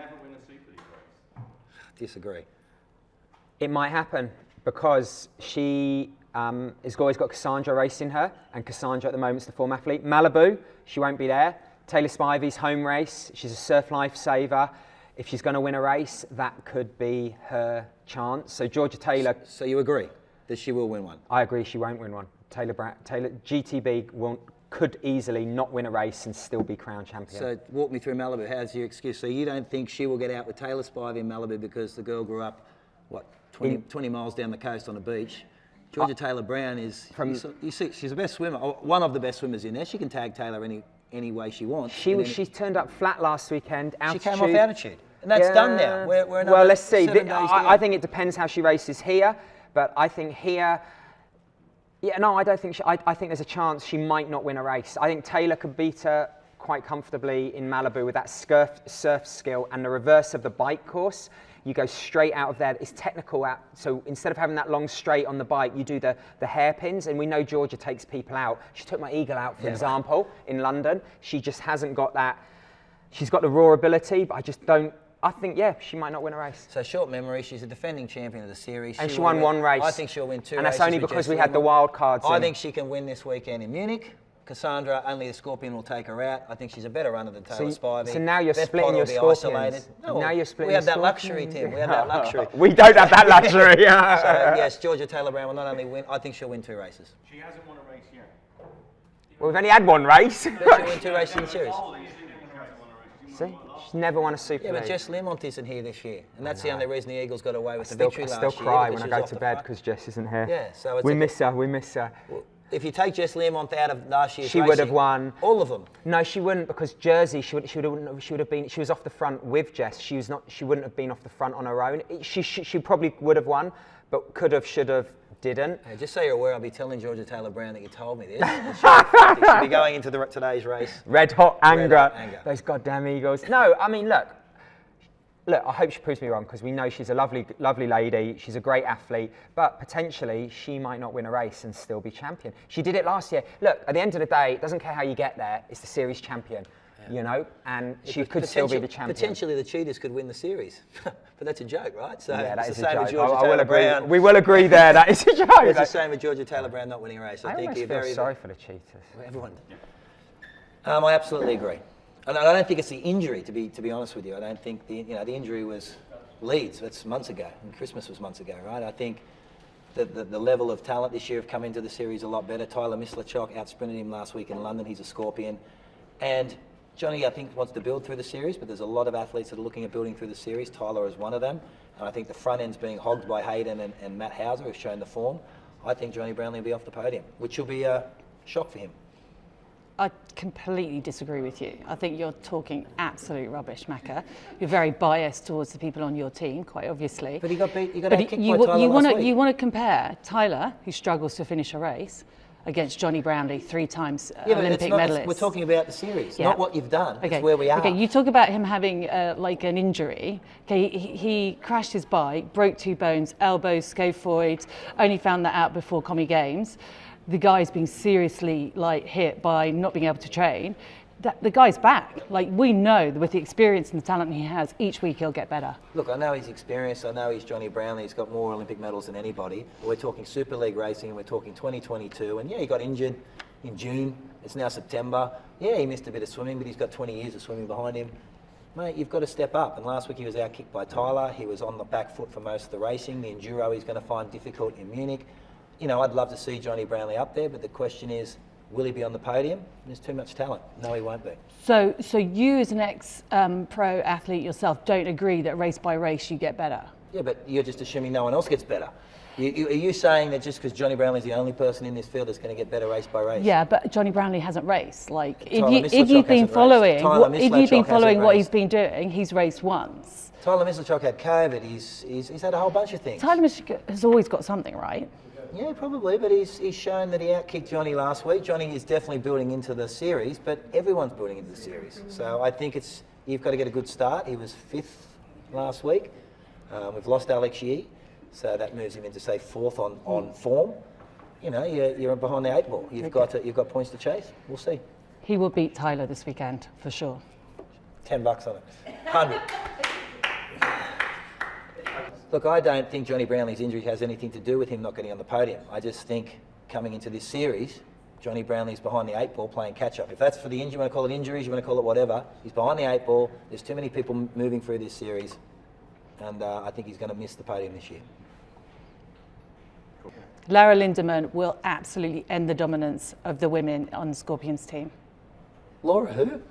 never win a Super League race? Disagree. It might happen because she has always got Cassandra racing her, and Cassandra at the moment is the form athlete. Malibu, she won't be there. Taylor Spivey's home race, she's a surf lifesaver. If she's going to win a race, that could be her chance. So Georgia Taylor... So you agree that she will win one? I agree she won't win one. Taylor GTB could easily not win a race and still be crowned champion. So walk me through Malibu. How's your excuse? So you don't think she will get out with Taylor Spivey in Malibu because the girl grew up, 20 miles down the coast on a beach? Georgia Taylor Brown is, you see, she's the best swimmer, one of the best swimmers in there. She can tag Taylor any way she wants. She turned up flat last weekend. Altitude. She came off altitude. And that's done now. Well, let's see. I think it depends how she races here, but I think here, I don't think I think there's a chance she might not win a race. I think Taylor could beat her quite comfortably in Malibu with that surf skill and the reverse of the bike course. You go straight out of there. It's technical out. So instead of having that long straight on the bike, you do the hairpins. And we know Georgia takes people out. She took my Eagle out, for example, in London. She just hasn't got that. She's got the raw ability, but I just don't. I think, she might not win a race. So short memory, she's a defending champion of the series. And she won one race. I think she'll win 2 races. And that's only because we had the wild cards. I think she can win this weekend in Munich. Cassandra, only the Scorpion will take her out. I think she's a better runner than Taylor Spivey. So now you're splitting your Scorpions. No, now you're splitting we have that luxury, Tim. We have that luxury. We don't have that luxury. So, yes, Georgia Taylor Brown will not only win, I think she'll win 2 races. She hasn't won a race yet. Well, we've only had one race. She'll win 2 races in the series. See? She's never won a Super League. Yeah, but Jess Lemont isn't here this year. And that's the only reason the Eagles got away with the victory last year. I still cry when I go to bed because Jess isn't here. Yeah, so we miss her. Well, if you take Jess Lemont out of last year's she would have won all of them. No, she wouldn't, because Jersey, she would have been. She was off the front with Jess. She wouldn't have been off the front on her own. She probably would have won, but could have, should have, didn't. Hey, just so you're aware, I'll be telling Georgia Taylor Brown that you told me this. She'll be going into today's race. Red hot anger. Those goddamn Eagles. No, I mean, look, I hope she proves me wrong, because we know she's a lovely, lovely lady. She's a great athlete, but potentially she might not win a race and still be champion. She did it last year. Look, at the end of the day, it doesn't care how you get there. It's the series champion, and she could still be the champion. Potentially the Cheetahs could win the series, but that's a joke, right? So yeah, that is a joke. I will agree. Brown. We will agree there. That is a joke. It's the same with Georgia Taylor Brown not winning a race. I think you're feel sorry for the Cheetahs. Everyone. I absolutely agree. And I don't think it's the injury, to be honest with you. I don't think the injury was Leeds. That's months ago, and Christmas was months ago, right? I think the level of talent this year have come into the series a lot better. Tyler Mislachok outsprinted him last week in London. He's a Scorpion, and Johnny, I think, wants to build through the series, but there's a lot of athletes that are looking at building through the series. Tyler is one of them, and I think the front end's being hogged by Hayden and Matt Hauser, who've shown the form. I think Johnny Brownlee will be off the podium, which will be a shock for him. I completely disagree with you. I think you're talking absolute rubbish, Macca. You're very biased towards the people on your team, quite obviously. But he got kicked by Tyler last week. You want to compare Tyler, who struggles to finish a race, against Johnny Brownlee, 3 times Olympic medalist. We're talking about the series, not what you've done. Okay. It's where we are. Okay, you talk about him having like an injury. Okay, he crashed his bike, broke 2 bones, elbows, scaphoid. Only found that out before Commie Games. The guy's been seriously hit by not being able to train. The guy's back. We know that with the experience and the talent he has, each week he'll get better. Look, I know he's experienced. I know he's Johnny Brownlee. He's got more Olympic medals than anybody. We're talking Super League racing, and we're talking 2022. And yeah, he got injured in June. It's now September. Yeah, he missed a bit of swimming, but he's got 20 years of swimming behind him. Mate, you've got to step up. And last week he was outkicked by Tyler. He was on the back foot for most of the racing. The enduro he's going to find difficult in Munich. I'd love to see Johnny Brownlee up there, but the question is, will he be on the podium? There's too much talent. No, he won't be. So you as an ex-pro athlete yourself don't agree that race by race you get better? Yeah, but you're just assuming no one else gets better. Are you saying that just because Johnny Brownlee's the only person in this field that's going to get better race by race? Yeah, but Johnny Brownlee hasn't raced. If you've been following what he's been doing, he's raced once. Tyler Mislachok had COVID. He's had a whole bunch of things. Tyler Mislachok has always got something, right? Yeah, probably, but he's shown that he outkicked Johnny last week. Johnny is definitely building into the series, but everyone's building into the series. So I think you've got to get a good start. He was 5th last week. We've lost Alex Yee, so that moves him into, say, 4th on form. You're behind the 8 ball. You've got points to chase. We'll see. He will beat Tyler this weekend, for sure. $10 on it. 100. Look, I don't think Johnny Brownlee's injury has anything to do with him not getting on the podium. I just think coming into this series, Johnny Brownlee's behind the 8 ball playing catch-up. If that's for the injury, you want to call it injuries, you want to call it whatever, he's behind the 8 ball. There's too many people moving through this series, and I think he's going to miss the podium this year. Lara Lindemann will absolutely end the dominance of the women on the Scorpions team. Laura who?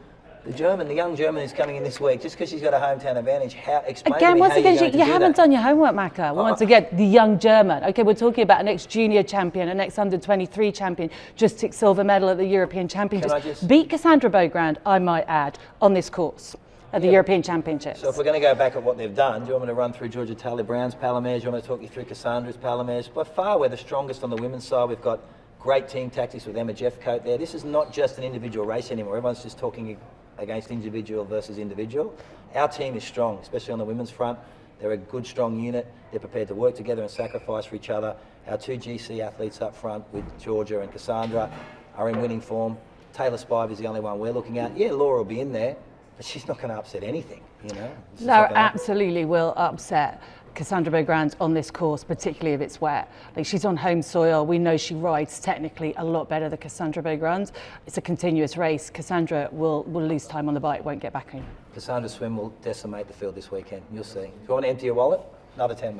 The young German who's coming in this week, just because she's got a hometown advantage. Explain Again, to me once how again, you're going to you do haven't that. done your homework, Macca. Once again, the young German. Okay, we're talking about an ex-junior champion, an ex-under-23 champion, just took silver medal at the European Championships. Beat Cassandra Beaugrand, I might add, on this course at the European Championships. So if we're going to go back at what they've done, do you want me to run through Georgia Taylor-Brown's Palomares? Do you want me to talk you through Cassandra's Palomares? By far, we're the strongest on the women's side. We've got great team tactics with Emma Jeffcoat there. This is not just an individual race anymore. Everyone's just talking against individual versus individual. Our team is strong, especially on the women's front. They're a good, strong unit. They're prepared to work together and sacrifice for each other. Our 2 GC athletes up front with Georgia and Cassandra are in winning form. Taylor Spive is the only one we're looking at. Yeah, Laura will be in there, but she's not going to upset anything, you know? Laura absolutely will upset Cassandra Beaugrand on this course, particularly if it's wet. Like, she's on home soil. We know she rides technically a lot better than Cassandra Beaugrand. It's a continuous race. Cassandra will lose time on the bike, won't get back in. Cassandra's swim will decimate the field this weekend. You'll see. If you want to empty your wallet, another $10.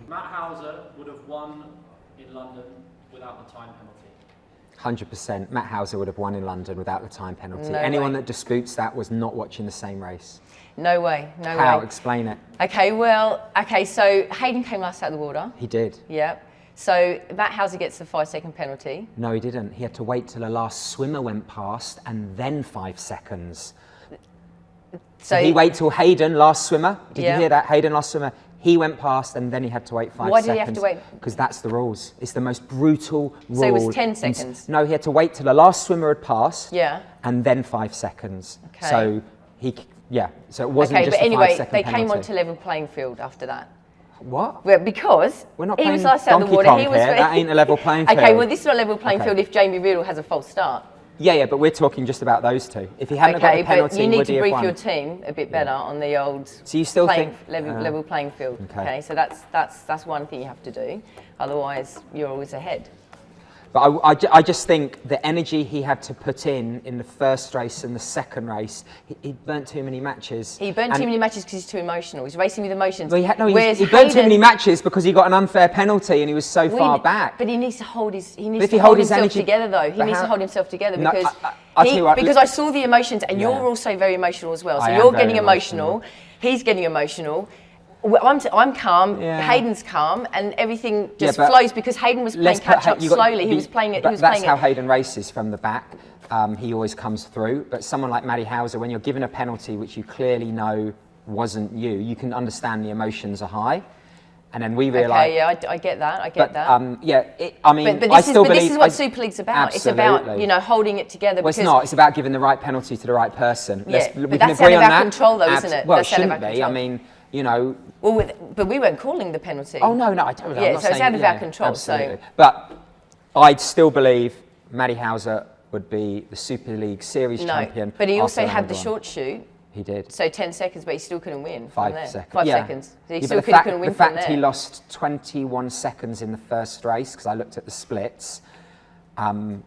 Matt Hauser would have won in London without the time penalty. 100%. Matt Hauser would have won in London without the time penalty. No Anyone way. that disputes that was not watching the same race. No way, no way. How? Explain it. Okay, so Hayden came last out of the water. He did. Yeah. So Matt Hauser gets the 5-second penalty. No, he didn't. He had to wait till the last swimmer went past and then 5 seconds. So he waited till Hayden, last swimmer. Did you hear that? Hayden, last swimmer. He went past and then he had to wait 5 seconds. Why did he have to wait? Because that's the rules. It's the most brutal rule. So it was 10 seconds? No, he had to wait till the last swimmer had passed. Yeah. And then 5 seconds. Okay. So so it wasn't just but a 5 anyway, second they penalty. came onto level playing field after that. What? Well, because We're not he playing was last out of the Donkey water. Kong He was here. That ain't a level playing field. Okay, well, this is not a level playing Okay. field if Jamie Riddle has a false start. Yeah, but we're talking just about those two. If he hadn't got Okay, the penalty, but you need would he to have brief won? your team a bit better on the old So you still think level playing field. Okay. So that's one thing you have to do. Otherwise, you're always ahead. But I just think the energy he had to put in the first race and the second race, he burnt too many matches. He burnt too many matches because he's too emotional. He's racing with emotions. Well, Whereas he burnt too Hayden- many matches because he got an unfair penalty and he was so far back. But he needs to hold his if he hold hold his himself energy- together though. He but needs how- to hold himself together No, because I'll tell you what, because I saw the emotions and Yeah. you're also very emotional as well. So I am you're very getting emotional. He's getting emotional. Well, I'm calm. Yeah. Hayden's calm, and everything just but flows because Hayden was playing catch up slowly. He was playing it. That's how Hayden races from the back. He always comes through. But someone like Maddie Hauser, when you're given a penalty which you clearly know wasn't you can understand the emotions are high. And then we realise. Okay, yeah, I get that. I get that. I mean, But I still believe. this is what Super League's about. Absolutely. It's about holding it together. Well, it's because not. It's about giving the right penalty to the right person. Yeah, we but can that's agree out on of our that. control, though, isn't it? Well, it That's out of shouldn't our be. I control. mean, you know. Well, but we weren't calling the penalty. Oh no, I don't. Yeah, so it's out of our control. Absolutely. But I'd still believe Maddie Hauser would be the Super League Series champion. But he also after had the round one. short shoot. He did. So 10 seconds, but he still couldn't win. 5 from there. seconds. 5 Yeah. seconds. So he Yeah, still but couldn't win the from fact there. he lost 21 seconds in the first race, because I looked at the splits, and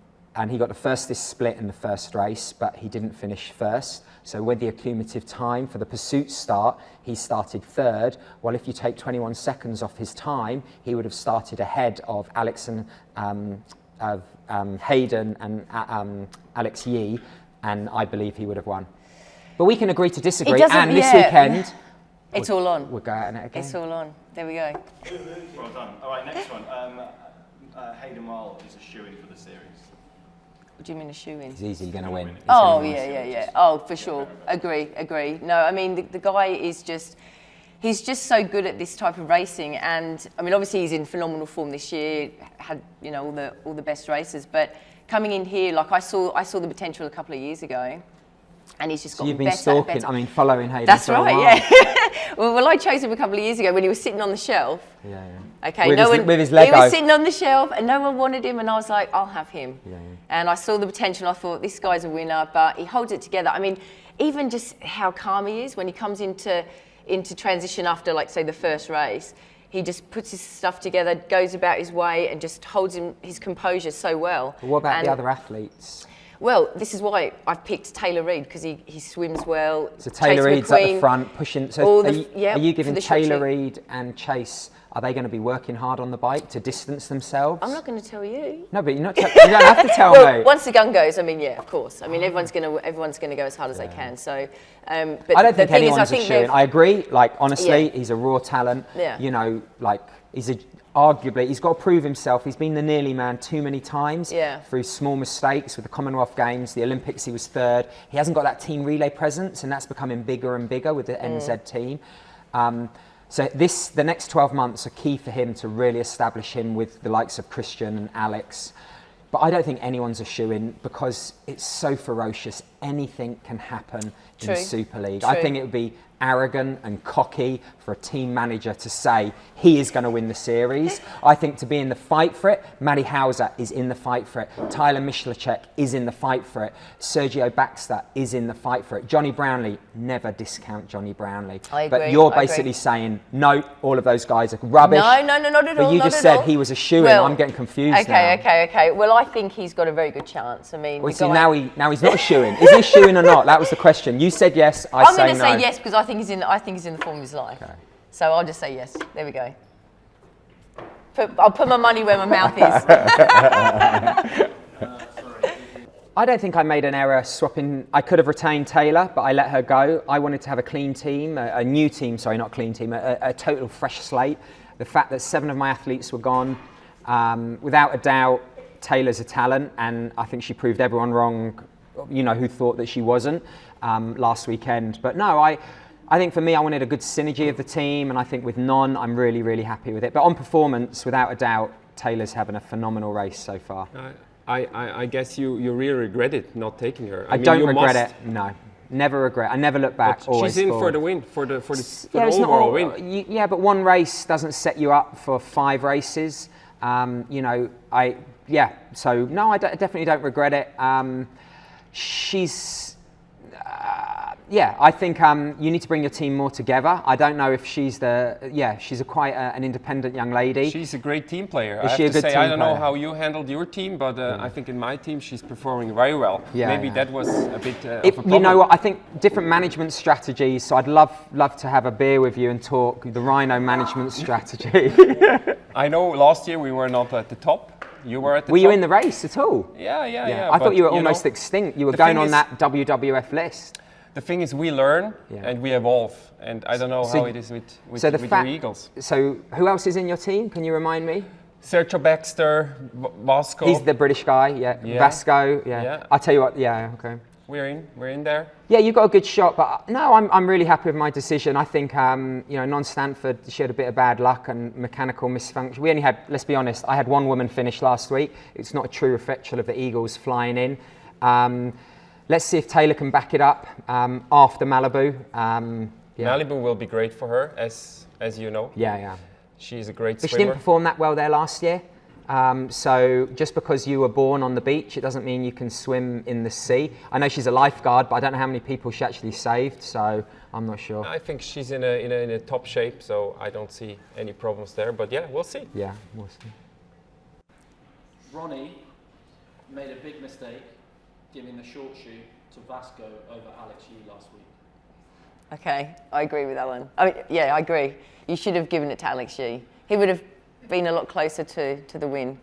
he got the fastest split in the first race, but he didn't finish first. So with the accumulative time for the pursuit start, he started third. Well, if you take 21 seconds off his time, he would have started ahead of Hayden and Alex Yee, and I believe he would have won. But we can agree to disagree, and this weekend... It's all on. We'll go out in it again. It's all on. There we go. Well done. All right, next one. Hayden Weil is a shoo-in for the series. What do you mean a shoe-in? He's easily going to win. Oh, yeah. Oh, for sure. Agree. No, I mean, the guy is just... He's just so good at this type of racing, and I mean, obviously he's in phenomenal form this year. Had all the best races, but coming in here, like I saw the potential a couple of years ago, and he's just got You've been better stalking. and better. I mean, following Hayden. That's for a right. while. Yeah. well, I chose him a couple of years ago when he was sitting on the shelf. Yeah. Okay, With his he Lego. was sitting on the shelf and no one wanted him, and I was like, I'll have him. Yeah. And I saw the potential. I thought, this guy's a winner, but he holds it together. I mean, even just how calm he is when he comes into transition after, like, say, the first race. He just puts his stuff together, goes about his way, and just holds his composure so well. But what about the other athletes? Well, this is why I've picked Taylor Reid, because he swims well. So Taylor Reid's at the front pushing. So are you giving Taylor Reid and Chase, are they going to be working hard on the bike to distance themselves? I'm not going to tell you. No, but you don't have to tell me. Once the gun goes, I mean, yeah, of course. I mean, everyone's going to go as hard as they can. So, but I don't think anyone's a shoo-in. I agree. Like, honestly, he's a raw talent. Yeah. You know, like, arguably, he's got to prove himself. He's been the nearly man too many times through small mistakes with the Commonwealth Games, the Olympics. He was third. He hasn't got that team relay presence, and that's becoming bigger and bigger with the NZ team. So the next 12 months are key for him to really establish him with the likes of Christian and Alex. But I don't think anyone's a shoo-in because it's so ferocious. Anything can happen in the Super League. I think it would be arrogant and cocky for a team manager to say he is going to win the series. I think to be in the fight for it, Maddie Hauser is in the fight for it. Tyler Michlicek is in the fight for it. Sergio Baxter is in the fight for it. Johnny Brownlee, never discount Johnny Brownlee. I agree, but you're basically saying, no, all of those guys are rubbish. No, not at all. But you just said he was a shoo-in. Well, I'm getting confused now. Okay. Well, I think he's got a very good chance. I mean, well, see, now he's not a shoo-in. Is he a shoo-in or not? That was the question. You said yes. I'm going to say yes because I think he's in the form of his life. Okay. So I'll just say yes. There we go. I'll put my money where my mouth is. I don't think I made an error swapping. I could have retained Taylor, but I let her go. I wanted to have a clean team, a new team, sorry, not clean team, a total fresh slate. The fact that 7 of my athletes were gone, without a doubt, Taylor's a talent, and I think she proved everyone wrong, you know, who thought that she wasn't last weekend. But no, I think for me, I wanted a good synergy of the team, and I think with Non, I'm really, really happy with it. But on performance, without a doubt, Taylor's having a phenomenal race so far. I guess you really regretted not taking her. I don't regret it. No, never regret. I never look back. But she's in for the win, for the overall win. Yeah, but one race doesn't set you up for 5 races. You know, So no, I definitely don't regret it. I think you need to bring your team more together. I don't know if she's quite an independent young lady. She's a great team player. Is she a good team player? I don't know how you handled your team, but I think in my team she's performing very well. Maybe that was a bit of a problem. You know what, I think different management strategies, so I'd love to have a beer with you and talk the Rhino management strategy. I know last year we were not at the top. You were at the top. Were you in the race at all? Yeah. I thought you were almost extinct. You were going on that WWF list. The thing is, we learn and we evolve, and I don't know how it is with the Eagles. So who else is in your team? Can you remind me? Sergio Baxter, Vasco. He's the British guy, Vasco, I'll tell you what, okay. We're in there. Yeah, you got a good shot, but no, I'm really happy with my decision. I think, Non-Stanford, she had a bit of bad luck and mechanical misfunction. We only had, let's be honest, I had one woman finish last week. It's not a true reflection of the Eagles flying in. Let's see if Taylor can back it up after Malibu. Malibu will be great for her, as you know. Yeah. She's a great but swimmer. She didn't perform that well there last year. So just because you were born on the beach, it doesn't mean you can swim in the sea. I know she's a lifeguard, but I don't know how many people she actually saved, so I'm not sure. I think she's in a top shape, so I don't see any problems there. But yeah, we'll see. Yeah, we'll see. Ronnie made a big mistake giving the short shoe to Vasco over Alex Yu last week. Okay, I agree with Alan. I agree. You should have given it to Alex Yu. He would have been a lot closer to the win.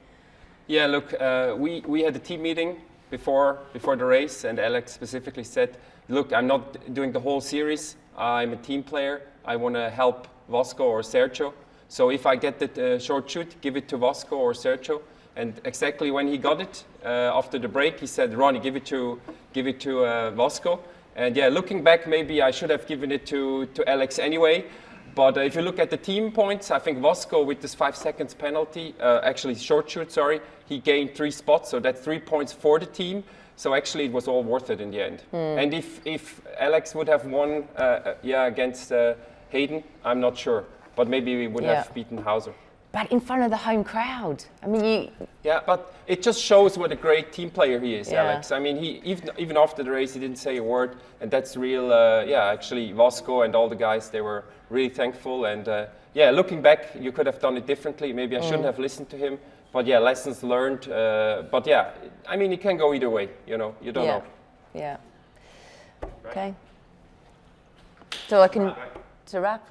Yeah, look, we had a team meeting before the race, and Alex specifically said, look, I'm not doing the whole series. I'm a team player. I want to help Vasco or Sergio. So if I get the short shoot, give it to Vasco or Sergio. And exactly when he got it, after the break, he said, Ronnie, give it to Vasco. And yeah, looking back, maybe I should have given it to Alex anyway. But if you look at the team points, I think Vasco with this 5 seconds penalty, actually short shoot, sorry, he gained 3 spots. So that's 3 points for the team. So actually it was all worth it in the end. And if Alex would have won against Hayden, I'm not sure. But maybe we would have beaten Hauser. but in front of the home crowd. I mean, Yeah, but it just shows what a great team player he is, Yeah. Alex. I mean, he even after the race, he didn't say a word, and that's real. Actually, Vasco and all the guys, they were really thankful. And looking back, you could have done it differently. Maybe I shouldn't have listened to him. But yeah, lessons learned. But yeah, I mean, it can go either way. You know, you don't know. Yeah. Okay. So I can to wrap.